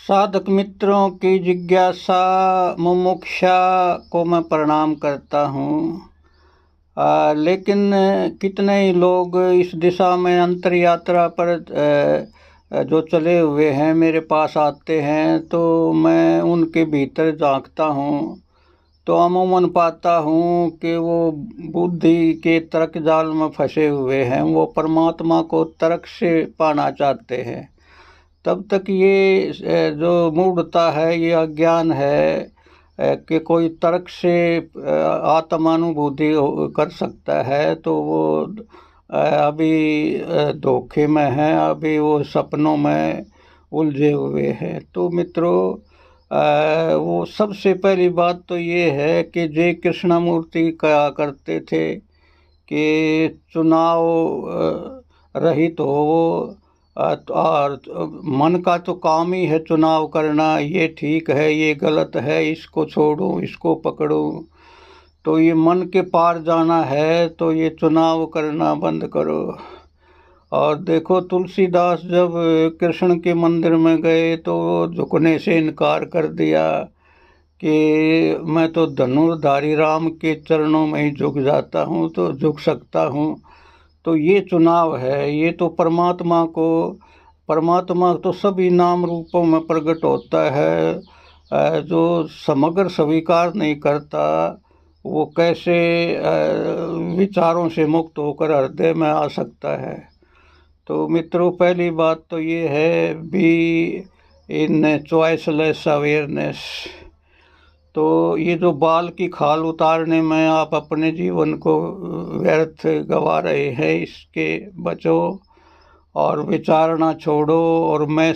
साधक मित्रों की जिज्ञासा मुमुक्षा को मैं प्रणाम करता हूँ। लेकिन कितने ही लोग इस दिशा में अंतर यात्रा पर जो चले हुए हैं मेरे पास आते हैं, तो मैं उनके भीतर झांकता हूँ तो अमूमन पाता हूँ कि वो बुद्धि के तर्क जाल में फंसे हुए हैं। वो परमात्मा को तर्क से पाना चाहते हैं। तब तक ये जो मूढ़ता है, ये अज्ञान है कि कोई तर्क से आत्मानुभूति कर सकता है, तो वो अभी धोखे में है, अभी वो सपनों में उलझे हुए हैं। तो मित्रों, वो सबसे पहली बात तो ये है कि जय कृष्णमूर्ति कहा करते थे कि चुनाव रहित हो। और मन का तो काम ही है चुनाव करना, ये ठीक है, ये गलत है, इसको छोड़ो, इसको पकड़ो। तो ये मन के पार जाना है तो ये चुनाव करना बंद करो। और देखो, तुलसीदास जब कृष्ण के मंदिर में गए तो झुकने से इनकार कर दिया कि मैं तो धनुर्धारी राम के चरणों में ही झुक जाता हूँ, तो झुक सकता हूँ। तो ये चुनाव है। ये तो परमात्मा तो सभी नाम रूपों में प्रकट होता है। जो समग्र स्वीकार नहीं करता, वो कैसे विचारों से मुक्त होकर हृदय में आ सकता है। तो मित्रों, पहली बात तो ये है, बी इन चॉइसलेस अवेयरनेस। तो ये जो बाल की खाल उतारने में आप अपने जीवन को व्यर्थ गवा रहे हैं, इसके बचो और विचारना छोड़ो। और मैं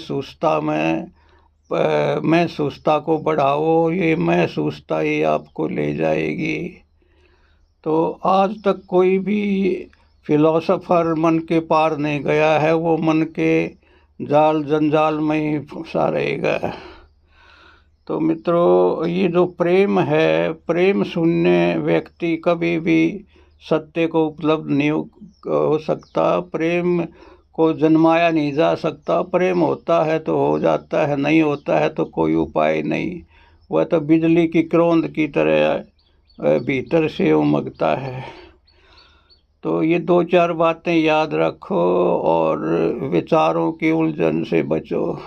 सूझता को बढ़ाओ। ये मैं सूझता ही आपको ले जाएगी। तो आज तक कोई भी फिलोसोफर मन के पार नहीं गया है, वो मन के जाल जंजाल में ही फंसा रहेगा। तो मित्रों, ये जो प्रेम है, प्रेम शून्य व्यक्ति कभी भी सत्य को उपलब्ध नहीं हो सकता। प्रेम को जन्माया नहीं जा सकता। प्रेम होता है तो हो जाता है, नहीं होता है तो कोई उपाय नहीं। वह तो बिजली की क्रोंद की तरह भीतर से उमगता है। तो ये दो चार बातें याद रखो और विचारों की उलझन से बचो,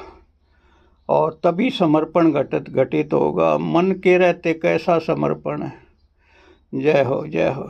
और तभी समर्पण घटित होगा। मन के रहते कैसा समर्पण है। जय हो, जय हो।